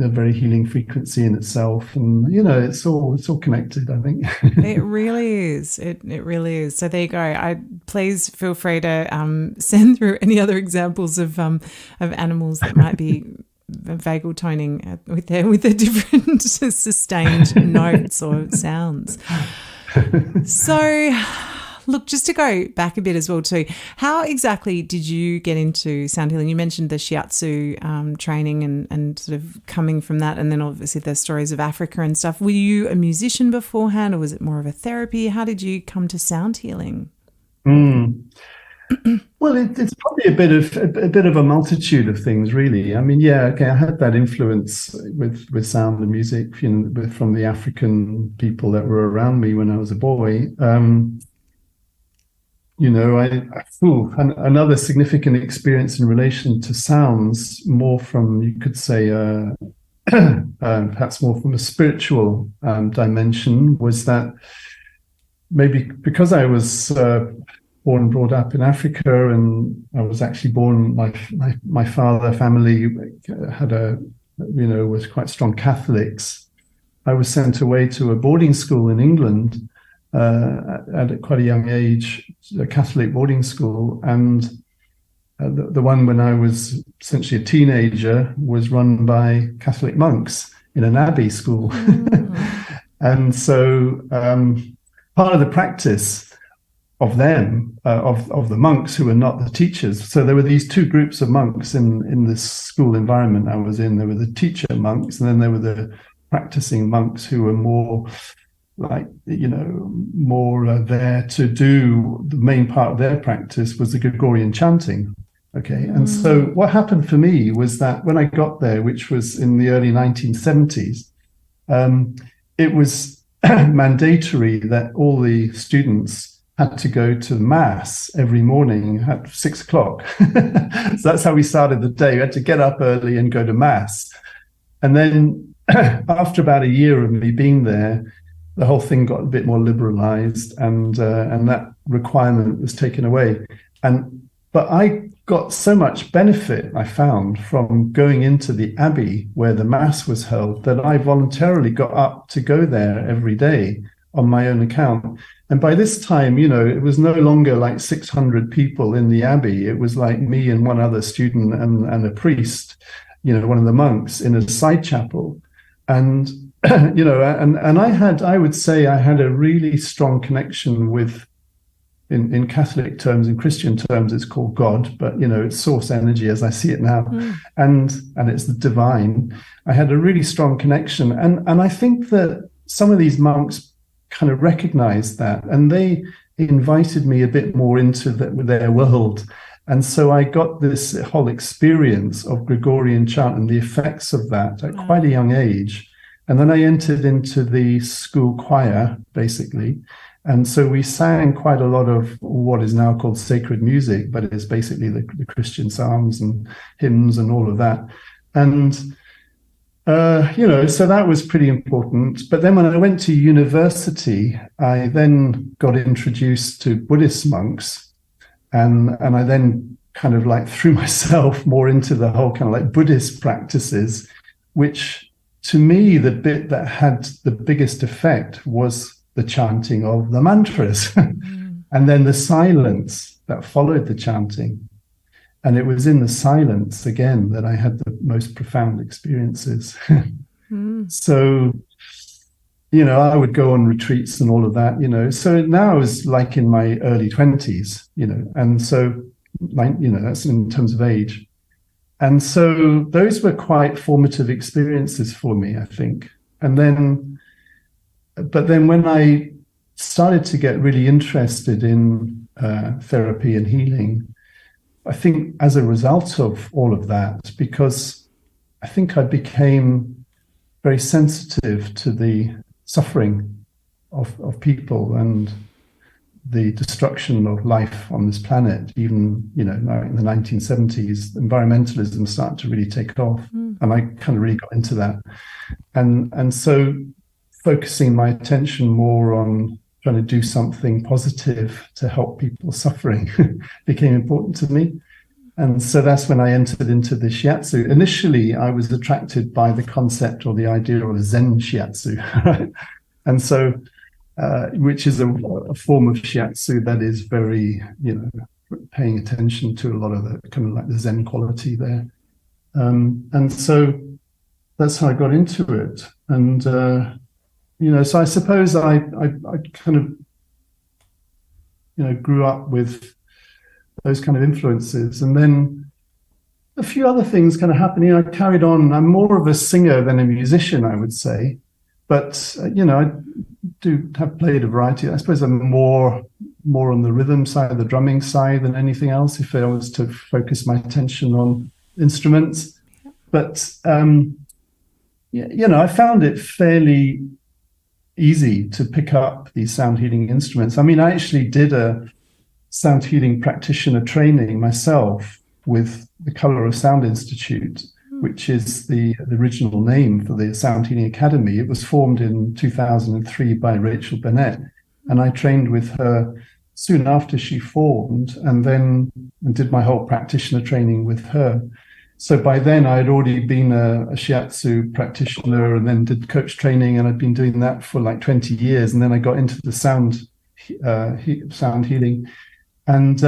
B: a very healing frequency in itself. And it's all connected, I think.
A: It really is. It really is. So there you go. Please feel free to send through any other examples of animals that might be vagal toning with their different sustained notes or sounds. So, look, just to go back a bit as well too, how exactly did you get into sound healing? You mentioned the shiatsu training and sort of coming from that, and then obviously the stories of Africa and stuff. Were you a musician beforehand, or was it more of a therapy? How did you come to sound healing?
B: Well, it's probably a bit of a multitude of things, really. I mean, I had that influence with sound and music, from the African people that were around me when I was a boy. Another significant experience in relation to sounds, more from, you could say, perhaps more from a spiritual dimension, was that maybe because I was born and brought up in Africa, and I was actually born, my father family had was quite strong Catholics. I was sent away to a boarding school in England at quite a young age, a Catholic boarding school, and the one when I was essentially a teenager was run by Catholic monks in an abbey school. And so part of the practice of them, of the monks who were not the teachers. So there were these two groups of monks in this school environment I was in. There were the teacher monks, and then there were the practicing monks who were more there to do the main part of their practice was the Gregorian chanting. Okay. And so what happened for me was that when I got there, which was in the early 1970s, it was mandatory that all the students had to go to mass every morning at 6 o'clock. So that's how we started the day. We had to get up early and go to mass. And then after about a year of me being there, the whole thing got a bit more liberalized, and that requirement was taken away. But I got so much benefit, I found, from going into the abbey where the mass was held, that I voluntarily got up to go there every day on my own account. And by this time, it was no longer like 600 people in the abbey. It was like me and one other student and a priest, one of the monks, in a side chapel. And, I would say I had a really strong connection with, in Catholic terms, in Christian terms, it's called God, but, it's source energy as I see it now. And it's the divine. I had a really strong connection. And I think that some of these monks kind of recognized that, and they invited me a bit more into their world. And so I got this whole experience of Gregorian chant and the effects of that at quite a young age. And then I entered into the school choir, basically. And so we sang quite a lot of what is now called sacred music, but it's basically the Christian psalms and hymns and all of that. And so that was pretty important. But then when I went to university, I then got introduced to Buddhist monks, and I then kind of like threw myself more into the whole kind of like Buddhist practices, which to me, the bit that had the biggest effect was the chanting of the mantras. And then the silence that followed the chanting. And it was in the silence again that I had the most profound experiences. So, I would go on retreats and all of that, So now I was like in my early 20s, and so, that's in terms of age. And so those were quite formative experiences for me, I think. But then when I started to get really interested in therapy and healing, I think as a result of all of that, because I think I became very sensitive to the suffering of people and the destruction of life on this planet. Even, now in the 1970s, environmentalism started to really take off. And I kind of really got into that. And so focusing my attention more on trying to do something positive to help people suffering became important to me. And so that's when I entered into the shiatsu. Initially, I was attracted by the concept or the idea of Zen shiatsu, right? And so, which is a form of shiatsu that is very, paying attention to a lot of the kind of like the Zen quality there. And so that's how I got into it. And, so I suppose I kind of, grew up with those kind of influences. And then a few other things kind of happened. I carried on. I'm more of a singer than a musician, I would say. But, I do have played a variety. I suppose I'm more on the rhythm side, the drumming side than anything else, if I was to focus my attention on instruments. But, I found it fairly easy to pick up these sound healing instruments. I mean, I actually did a sound healing practitioner training myself with the Colour of Sound Institute, which is the original name for the Sound Healing Academy. It was formed in 2003 by Rachel Bennett, and I trained with her soon after she formed, and did my whole practitioner training with her. So by then I had already been a shiatsu practitioner, and then did coach training, and I'd been doing that for like 20 years. And then I got into the sound healing, and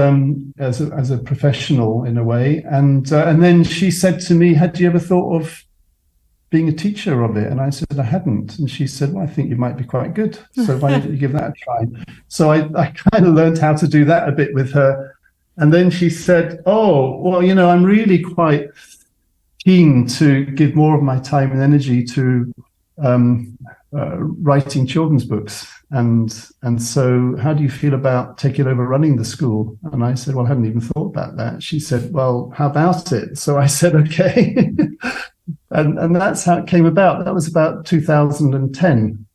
B: as a professional in a way. And then she said to me, "Had you ever thought of being a teacher of it?" And I said I hadn't. And she said, "Well, I think you might be quite good. So why don't you give that a try?" So I kind of learned how to do that a bit with her. And then she said, "Oh, well, I'm really quite keen to give more of my time and energy to writing children's books. And so how do you feel about taking over running the school?" And I said, "Well, I hadn't even thought about that." She said, "Well, how about it?" So I said, "Okay." and that's how it came about. That was about 2010.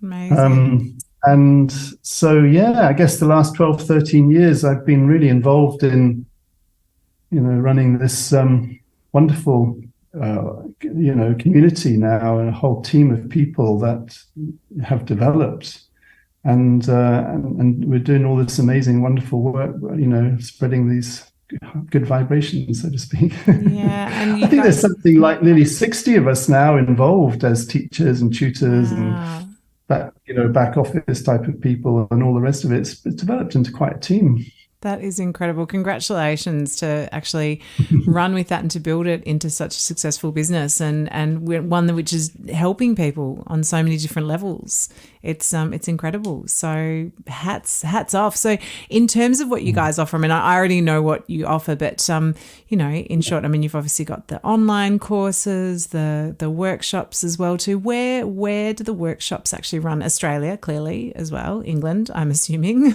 A: Amazing.
B: And so, I guess the last 12, 13 years, I've been really involved in, running this wonderful, community now, and a whole team of people that have developed. And we're doing all this amazing, wonderful work, spreading these good vibrations, so to speak.
A: Yeah, and
B: I think there's something like nearly 60 of us now involved as teachers and tutors and back office type of people and all the rest of it. It's developed into quite a team.
A: That is incredible. Congratulations to actually run with that and to build it into such a successful business and one which is helping people on so many different levels. It's incredible. So hats off. So in terms of what you guys offer, I mean, I already know what you offer, but in short, I mean, you've obviously got the online courses, the workshops as well too. Where do the workshops actually run? Australia, clearly, as well. England, I'm assuming.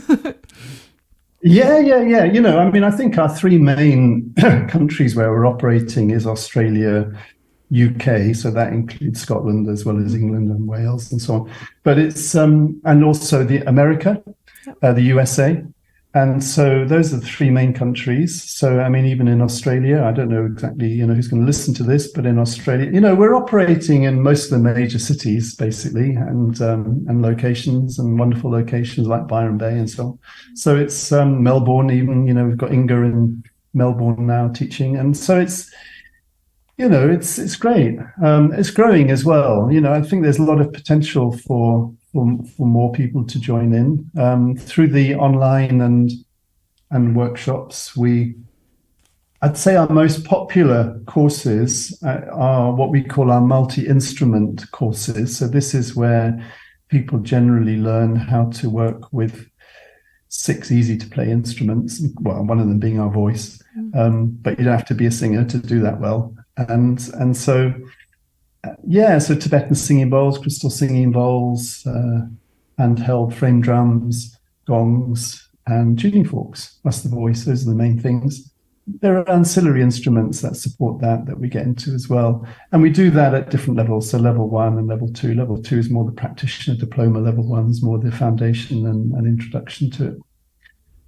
B: Yeah. I mean, I think our three main countries where we're operating is Australia, UK, so that includes Scotland as well as England and Wales and so on. But it's and also the America, the USA. And so those are the three main countries. So, I mean, even in Australia, I don't know exactly, who's going to listen to this, but in Australia, we're operating in most of the major cities, basically, and locations and wonderful locations like Byron Bay and so on. So it's Melbourne even, we've got Inga in Melbourne now teaching. And so it's great. It's growing as well. I think there's a lot of potential for for more people to join in. Through the online and workshops, I'd say our most popular courses are what we call our multi-instrument courses. So this is where people generally learn how to work with 6 easy-to-play instruments, well, one of them being our voice, but you don't have to be a singer to do that well. And so, so Tibetan singing bowls, crystal singing bowls, handheld frame drums, gongs, and tuning forks, plus the voice. Those are the main things. There are ancillary instruments that support that we get into as well. And we do that at different levels. So level 1 and level 2. Level 2 is more the practitioner diploma. Level 1 is more the foundation and introduction to it.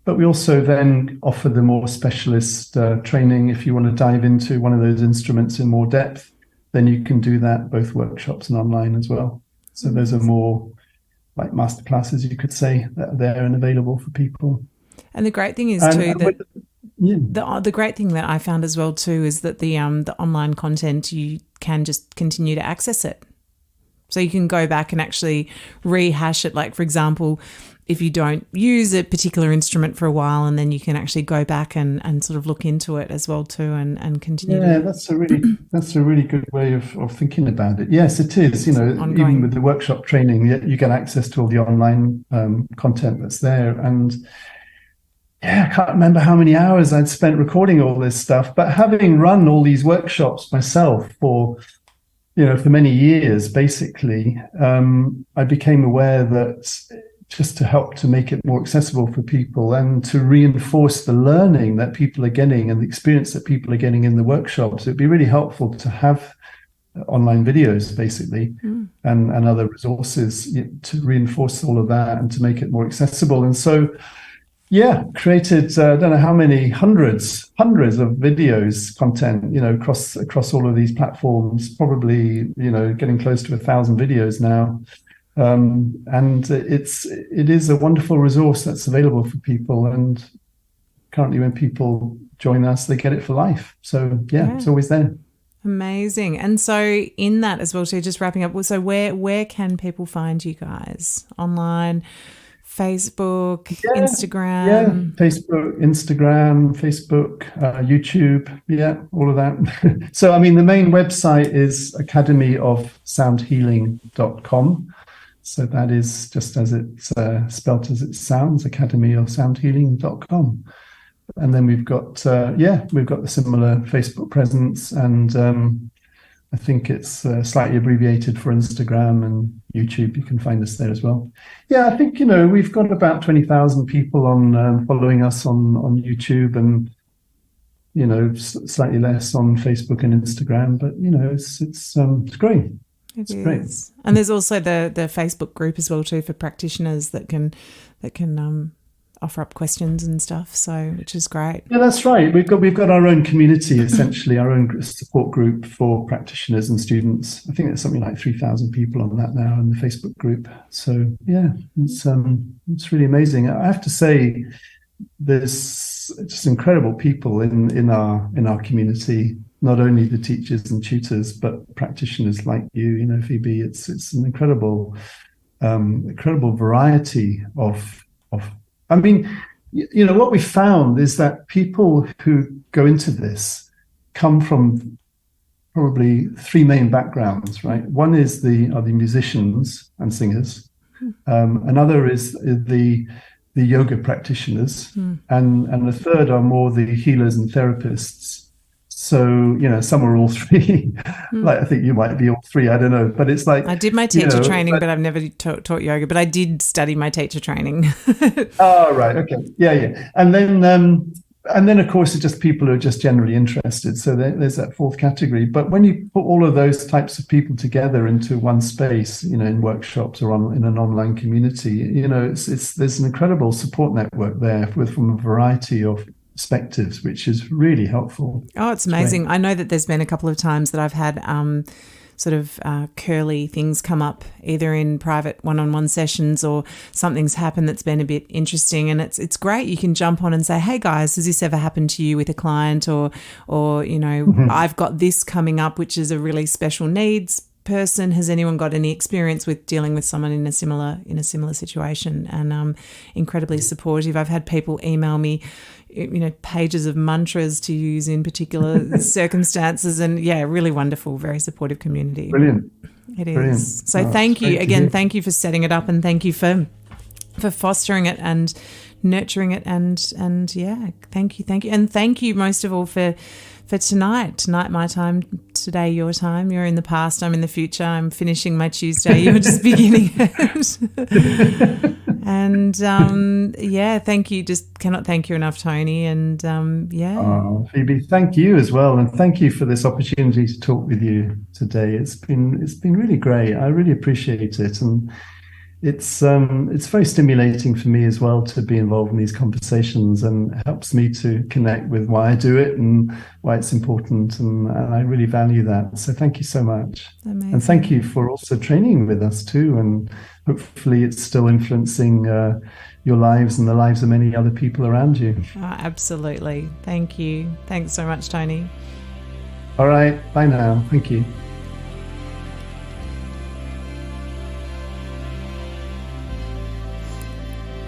B: But we also then offer the more specialist training. If you want to dive into one of those instruments in more depth, then you can do that, both workshops and online as well. So those are more like masterclasses, you could say, that are there and available for people.
A: And the great thing is the great thing that I found as well too is that the online content, you can just continue to access it. So you can go back and actually rehash it. Like, for example, if you don't use a particular instrument for a while, and then you can actually go back and sort of look into it as well too and continue. Yeah,
B: that's a really good way of thinking about it. Yes, it is. Ongoing. Even with the workshop training, you get access to all the online content that's there. And I can't remember how many hours I'd spent recording all this stuff, but having run all these workshops myself for many years, basically, I became aware that just to help to make it more accessible for people and to reinforce the learning that people are getting and the experience that people are getting in the workshops, it'd be really helpful to have online videos, basically, and other resources to reinforce all of that and to make it more accessible. And so, created I don't know how many hundreds of videos, content, across all of these platforms, probably, getting close to 1,000 videos now. And it is a wonderful resource that's available for people. And currently when people join us, they get it for life. So it's always there.
A: Amazing. And so in that as well, so just wrapping up, so where can people find you guys? Online, Facebook, Instagram?
B: Facebook, YouTube, all of that. So, I mean, the main website is academyofsoundhealing.com. So that is just as it's spelt as it sounds, academyofsoundhealing.com. And then we've got the similar Facebook presence, and I think it's slightly abbreviated for Instagram and YouTube. You can find us there as well. Yeah, I think, we've got about 20,000 people on following us on YouTube, and, slightly less on Facebook and Instagram, but, it's great.
A: It's great. And there's also the Facebook group as well too for practitioners that can offer up questions and stuff. So, which is great.
B: Yeah, that's right. We've got our own community, essentially, our own support group for practitioners and students. I think there's something like 3,000 people on that now in the Facebook group. So it's really amazing. I have to say, there's just incredible people in our community. Not only the teachers and tutors, but practitioners like you, Phoebe. It's an incredible variety of. I mean, what we found is that people who go into this come from probably 3 main backgrounds, right? One is are the musicians and singers. Another is the yoga practitioners, and the third are more the healers and therapists. So, some are all 3. Like, I think you might be all 3. I don't know. But it's like,
A: I did my teacher training, but I've never taught yoga. But I did study my teacher training.
B: Oh, right. Okay. Yeah. And then, of course, it's just people who are just generally interested. So there's that 4th category. But when you put all of those types of people together into one space, in workshops or in an online community, there's an incredible support network there from a variety of perspectives, which is really helpful.
A: Oh, it's amazing. Great. I know that there's been a couple of times that I've had curly things come up either in private one-on-one sessions, or something's happened that's been a bit interesting, and it's great. You can jump on and say, hey guys, has this ever happened to you with a client, or I've got this coming up, which is a really special needs person, has anyone got any experience with dealing with someone in a similar situation? And incredibly supportive. I've had people email me, pages of mantras to use in particular circumstances, and really wonderful, very supportive community.
B: Brilliant.
A: It is.
B: Brilliant.
A: So thank you again. Thank you for setting it up, and thank you for fostering it and nurturing it, and thank you, and thank you most of all for tonight my time, today your time. You're in the past, I'm in the future. I'm finishing my Tuesday, you're just beginning it. And thank you. Just cannot thank you enough, Tony. And
B: Phoebe, thank you as well, and thank you for this opportunity to talk with you today. It's been really great. I really appreciate it, and it's very stimulating for me as well to be involved in these conversations, and helps me to connect with why I do it and why it's important, and I really value that. So thank you so much.
A: Amazing.
B: And thank you for also training with us too, and hopefully it's still influencing your lives and the lives of many other people around you.
A: Oh, absolutely. Thank you. Thanks so much, Tony.
B: All right, bye now. Thank you.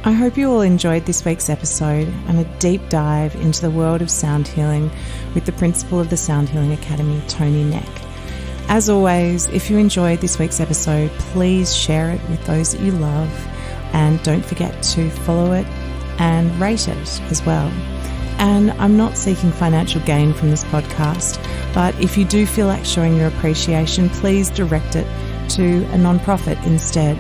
A: I hope you all enjoyed this week's episode and a deep dive into the world of sound healing with the principal of the Sound Healing Academy, Tony Neck. As always, if you enjoyed this week's episode, please share it with those that you love, and don't forget to follow it and rate it as well. And I'm not seeking financial gain from this podcast, but if you do feel like showing your appreciation, please direct it to a non-profit instead.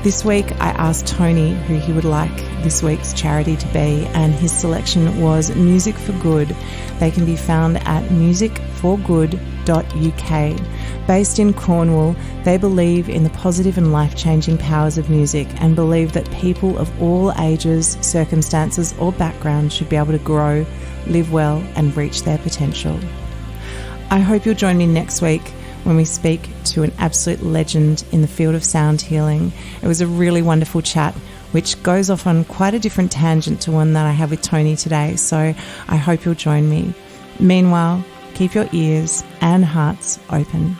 A: This week I asked Tony who he would like this week's charity to be, and his selection was Music for Good. They can be found at musicforgood.uk. Based in Cornwall, they believe in the positive and life-changing powers of music, and believe that people of all ages, circumstances or backgrounds should be able to grow, live well and reach their potential. I hope you'll join me next week when we speak to an absolute legend in the field of sound healing. It was a really wonderful chat, which goes off on quite a different tangent to one that I have with Tony today, so I hope you'll join me. Meanwhile, keep your ears and hearts open.